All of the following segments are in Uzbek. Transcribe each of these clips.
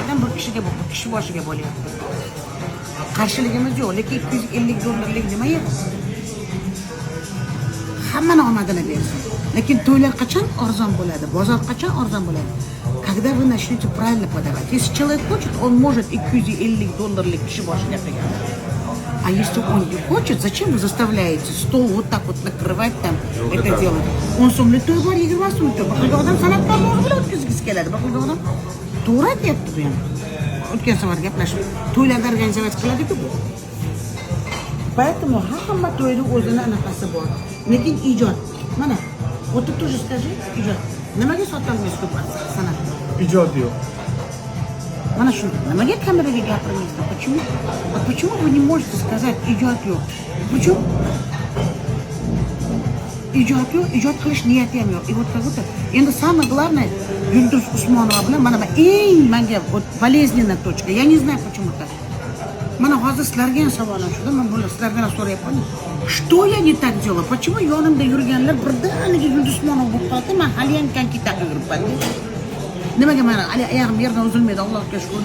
Aydan bir kishi boshiga bo'lyapti. Qarshiligimiz yo'q, lekin $250 nima edi? Hammani omadini bersin. Lekin to'ylar qachon arzon bo'ladi? Bozor qachon arzon bo'ladi? Когда вы начнете правильно подавать. Если человек хочет, он может $250 kishi boshiga qilgan. А если он не хочет, зачем вы заставляете стол вот так вот накрывать там это делать? Он so'mlik to'y bor, 20 so'mlik to'y. Boshqa odam san'atkorni o'zi bilan o'tkazgisi keladi. Boshqa odam to'g'ri aytyapti bu ham. O'tgan safar gaplashib, to'ylarni organizatsiya qiladi-ku bu. Поэтому hamma to'yning o'zini anaqasi bor. Lekin ijod. Mana, o'tib тоже скажи, ijod. Nimaga sotolmaysiz ko'p san'at? Ijod yo'q. Mana shu, nimaga kameraga gapirmaysiz? Почему? А почему вы не можете сказать ijod yo'q? Почему? Ijod yo'q, ijod qilish niyati ham yo'q. И вот как будто endi самое главное Yulduz Usmonova bilan mana eng menga болезненная точка. Я не знаю почему так. Mana hozir sizlarga ham savolim shuda, men buni sizlardan so'rayapman. Что я не так делаю? Почему yonimda yurganlar birdaniga Yulduz Usmonova bo'lib qoldi? Men hali ham kanki taqib yuribman. Nimaga mana oyog'im yerdan uzilmaydi, Allohga shukur.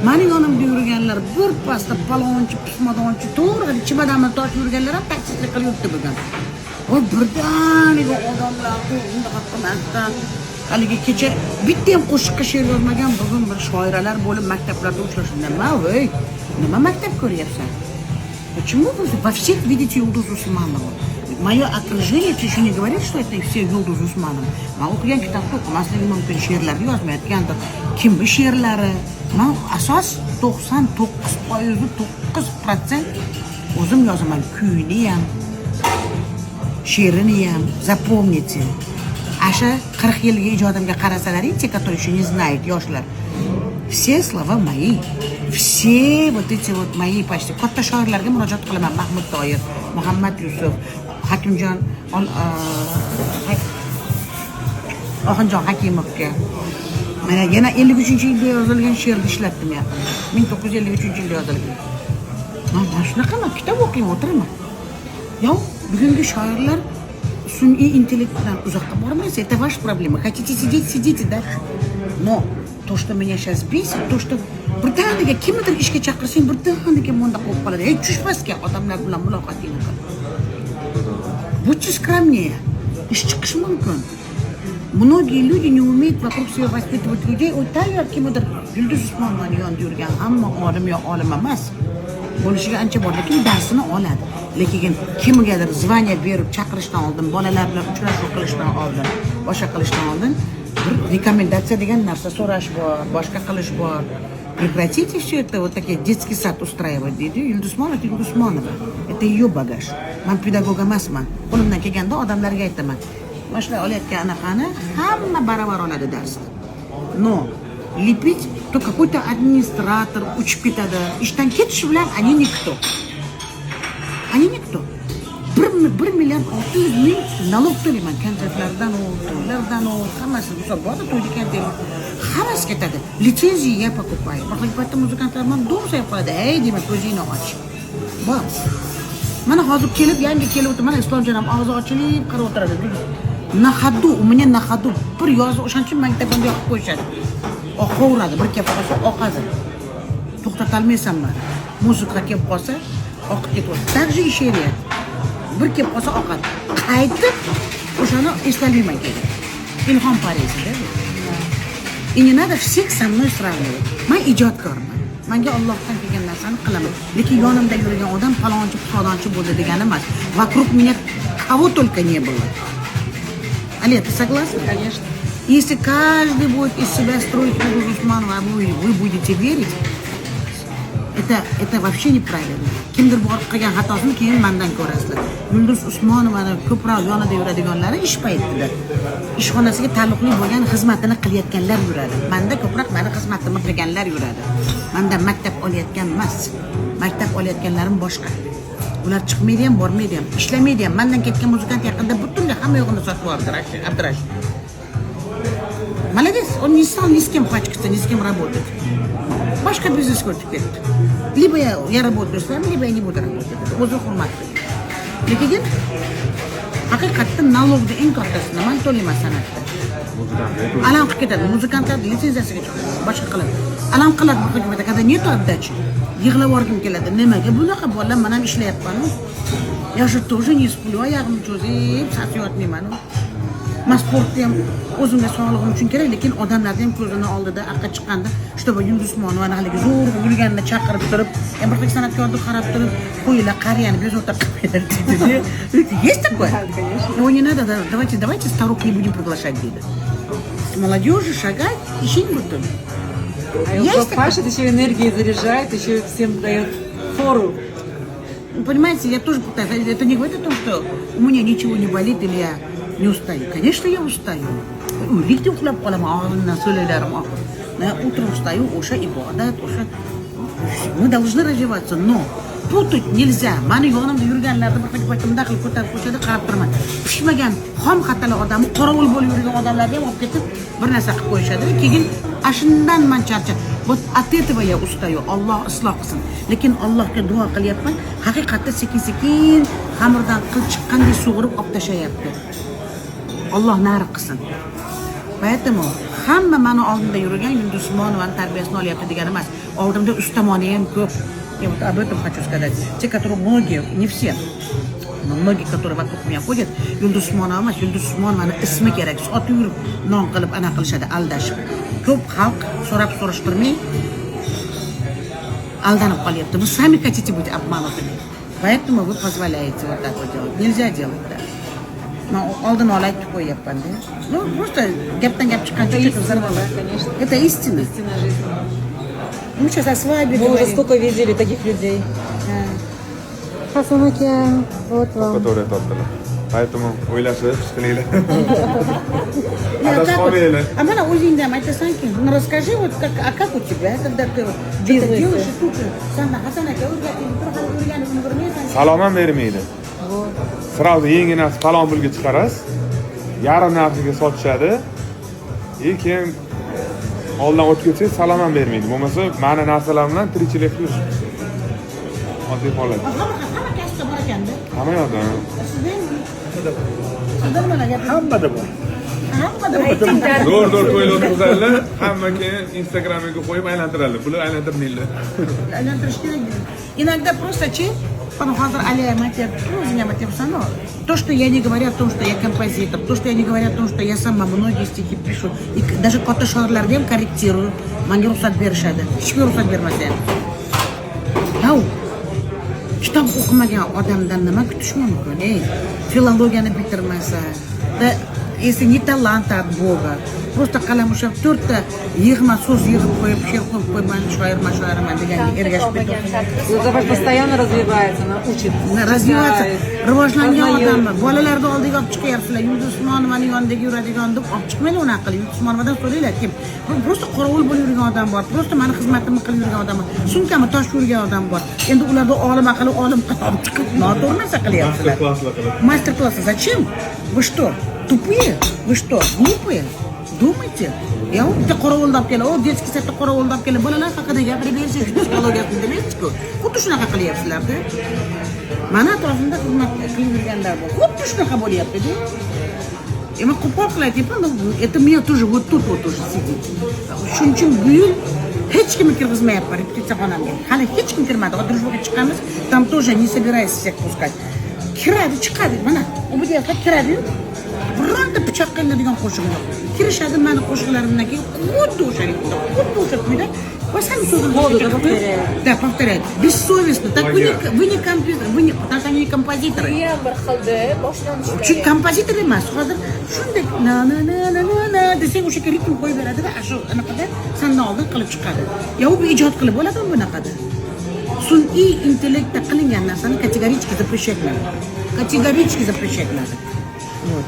Meni yonimda yurganlar bir pasda palonchi, pismadonchi, to'g'ri chimadanni tortib yurganlar ham taksistlik qilib yuribdi bugun. Voy birdaniga odamlar bunday qilmasdan haligi kecha bitta ham qo'shiqqa she'r yozmagan bugun bir shoiralar bo'lib maktablarda uchrashuvda. Voy, nima maktab ko'ryapsan? Почему вы во всех видите Yulduz Usmonovу? Мое окружение еще не говорит, что это все Yulduz Usmonova. Men o'qigan kitobda o'qimasligim mumkin, she'rlarni yozmayotgandir. Kim bu she'rlari? Men asos 99% o'zim yozaman. Kuyini ham, she'rini ham, запомните. Asha 40 yilga ijodimga qarasalaring, те, которые еще не знают, yoshlar. Все слова мои. Все вот эти вот мои почти. Katta shoirlarga murojaat qilaman. Mahmud Toyir, Muhammad Yusuf, Hakimjon, Oxinjon Hakimovga. Mana yana 53-yilda yozilgan she'rni ishlatdim yaqin. 1953-yilda yozilgan. Mana shunaqami kitob o'qiyman, o'tiraman. Yo'q, bugungi shoirlar sun'iy intellektdan uzoqqa bormaysiz. Это ваша проблема. Хотите сидеть, сидите дальше. Но то, что меня сейчас бесит, то, что birdaniga kimnidir ishga chaqirsang, birdaniga munda qo'yib qoladi. Hech tushmasga odamlar bilan muloqotingni qil. Будьте скромнее. Ish chiqishi mumkin. Многие люди не умеют вокруг себя воспитывать людей. Ой, tayyor kimdir Yulduz Usmonovani yonida yurgan hamma olim yo olim emas. Bo'lishiga ancha bor, lekin darsini oladi. Lekin kimgadir zvaniya berib chaqirishdan oldin, bolalar bilan uchrashuv qilishdan oldin, boshqa qilishdan oldin bir rekomendatsiya degan narsa so'rash bor, boshqa qilish bor. Прекратите все это, вот такие детский сад устраивать, deydi. Yulduz Usmonova. Это ее багаж. Men pedagog emasman. Qo'limdan kelganda odamlarga aytaman. Mana shunday olayotgan anaqani hamma baravar oladi darsni. Но лепить то какой-то администратор uchib ketadi. Ishdan ketishi bilan они никто. Они никто. 1 million 600 ming налог to'layman. Konsertlardan, to'ylardan, hammasi hisob bor, to'yga konsertlar. Hammasi ketadi. Litsenziya я покупаю. Поэтому muzikantlar men dom sayfada, ey deyman, ko'zingni och. Bor. Mana hozir kelib, yangi kelib o'tib, mana Islomjon ham og'zi ochilib qarab o'tiradi. Na ходу, у меня на ходу bir yozib o'shancha maktabimda yoqib qo'yishadi. Oqaveradi, bir kelib qolsa oqadi. To'xtatolmaysanman. Muzika kelib qolsa oqib ketadi. Так же и she'riyat. Bir kelib qolsa oqadi. Qaytib o'shani eslamayman kerak. Ilhom Parizda. И не надо всех со мной сравнивать. Men ijodkorman. Menga Allohdan kelgan narsani qilaman. Lekin yonimda yurgan odam palonchi, pisodonchi bo'ldi degani emas. Вокруг меня кого только не было. Аля, ты согласна? Конечно. Если каждый будет из себя строить Yulduz Usmonova, а вы будете верить, это вообще неправильно. Kimdir borib qilgan xatosini keyin mendan ko'rasizlar. Yulduz Usmonovani ko'proq yonida yuradiganlari ish paytida ishxonasiga taalluqli bo'lgan xizmatini qilayotganlar yuradi. Menda ko'proq meni xizmatimni qilganlar yuradi. Menda maktab olayotgan emas. Maktab olayotganlarim boshqa. Ular chiqmaydi ham, bormaydi ham, ishlamaydi ham. Mendan ketgan muzikant yaqinda butunlay hamma yo'g'ini sotib oldi, Abdurash. Молодец, он не стал ни с кем пачкаться, ни с кем работать. Boshqa biznes ko'rib ketdi. Либо я работаю с вами, либо я не буду работать. O'zi hurmat qiling. Lekin haqiqatdan налогni eng kattasini men to'layman san'atda. Alam qilib ketadi. Muzikantlar litsenziyasiga chiqadi, boshqa qiladi. Alam qiladi bu xizmatda, kada neto отдачи. Yig'lab o'rgim keladi. Nimaga bunaqa bolalar men ham ishlayapman. Я же тоже не splю, oyog'im cho'zib, sasiyotmayman. Men sportni ham o'zimga sog'lig'im uchun kerak, lekin odamlarni ham ko'zini oldida aqqa chiqqanda, чтобы Yulduz Usmonovani haligi zo'r yurganini chaqirib turib, bir xil san'atkorni qarab turib, qo'yinglar qariyani bezovta qilmaylar deydi. Есть такое? Его не надо, давайте старух не будем приглашать, deydi. Молодежи шагать, ищите бутон. А его Паша еще энергией заряжает, еще всем дает фору. Понимаете, я тоже пытаюсь. Это не говорит о том, что у меня ничего не болит или я не устаю. Конечно, я устаю. Uylikda uxlab qolaman, og'zimdan so'laylarim oqib. Men utrib ustаю, o'sha ibodat, o'sha мы должны развиваться, но putut nilza. Mani yonimda yurganlarni bir paytimda qilib ko'tarib qo'yishadi, qarab turaman. Pishmagan, xom xatali odamni qorovul bo'lib yurgan odamlarni ham olib ketib bir narsa qilib qo'yishadi. Keyin ashundan men charchab. Вот от этого я устаю. Alloh isloh qilsin. Lekin Allohga duo qilyapman. Haqiqatda sekin-sekin xamirdan qil chiqqanday sug'urib olib tashlayapti. Alloh nari qilsin. Поэтому hamma meni oldimda yurgan Yulduz Usmonovani tarbiyasini olyapti degani emas. Oldimda ustamoni ham ko'p. Я вот об этом хочу сказать. Те, которые многие, не все, но многие, которые вокруг меня ходят, Yulduz Usmonova emas, Yulduz Usmonovani ismi kerak. Soat yurib, non qilib, ana qilishadi, aldashib. Ko'p xalq so'rab surishtirmay aldanib qolyapti. Вы сами хотите быть обманутыми. Поэтому вы позволяете вот так вот делать. Нельзя делать, да. Но oldin olay deb qo'yyapman-da. Ну, просто gapdan gap chiqqancha конечно. Это истина. Истина жизни. Мы сейчас о свадьбе Мы уже говорим. сколько видели таких людей. Hasan aka, вот вам. To'g'ri topdilar. Поэтому o'ylashib qilinglar. А mana o'zingda ham aytasanki, ну расскажи вот как у тебя, когда ты что-то делаешь, и тут sana Hasan aka o'rgatib turib o'rganib o'rganmaysan. Salom ham bermaydi. Sразу yengina falon pulga chiqarasiz. Yarim narxiga sotishadi. Keyin oldin o'tib ketsangiz salom ham bermaydi. Bo'lmasa, ma'na narsalar bilan tirikchilik qilish. Oddiy holat. Hamma kasbda bor ekanda. Hamma yoqda. Sizda nima gap? Hammada bor. Hammada bor. Zo'r to'ylar o'tkazadilar, hamma keyin Instagramga qo'yib aylantiradilar. Puli aylantirmaydilar. Aylantrish kerak. Иногда просто hozir alayam aytyapti, o'zing ham aytyapsan, то, что я не говорю о том, что я композитор, то, что я не говорю о том, что я сама многие стихи пишу, и даже katta shoirlarni ham korrektirую, menga ruxsat berishadi. Hech kim ruxsat bermasa ham. Yo'q. Kitob o'qimagan odamdan nima kutish mumkin? Filologiyani bitirmasa, если не талант от Бога, просто qalam ushlab to'rtta yig'ma so'z yig'ib qo'yib, she'r qilib qo'yman, shoirman degan ergashib ketdi. Запад постоянно развивается, она учит. Развиваться, rivojlangan odamlar, bolalarni oldiga olib chiqyapsizlar. Yulduz Usmonovani yonidagi yuradigan deb olib chiqmaylar unaqa qilib. Yulduz Usmonovadan so'raylar kim? Просто qorovul bo'lib yurgan odam bor, просто meni xizmatimni qilib yurgan odam bor, sumkami tosh yurgan odam bor. Endi ularni olim qilib olib chiqib noto'g'ri narsa qilyapsizlar. Мастер-классы зачем? Вы что, тупые? Вы что, глупые? Думайте. Я вот bitta qorovulni olib kelib, детский sirtda qorovulni olib kelib, bolalar haqida gapirib bersangiz, psixologiyasini demaysiz-ku. Xuddi shunaqa qilyapsizlar-da. Mana atrofimda xizmat qilib yurganlar bor. Xuddi shunaqa bo'lyapti-da. Ema qo'pol qilyapti, это меня тоже вот тут вот уже сидит. Shuning uchun bu yil hech kim kirgizmayapti repetitsiyaxonamga. Hali hech kim kirmadi. Družbaga chiqamiz, там тоже не собираюсь всех пускать. Kiradi, chiqadi. Mana, u yerga kiradi. Bironta pichoq qiladigan qo'shiq yo'q. Kirishadi meni qo'shiqlarimdan keyin xuddi o'sha kuyda va sami so'zini да, повторяет. Бессовестно. Так вы не композитор, так они не композиторы. Чуть композитор emas. Hozir shunday na desang o'sha ritm qo'yib beradi-da, shu anaqada sandan oldin qilib chiqadi. Yo, bu ijod qilib bo'ladimi bunaqada? Sun'iy intellektda qilingan narsani kategorически запрещать надо. Категорически запрещать надо. Вот.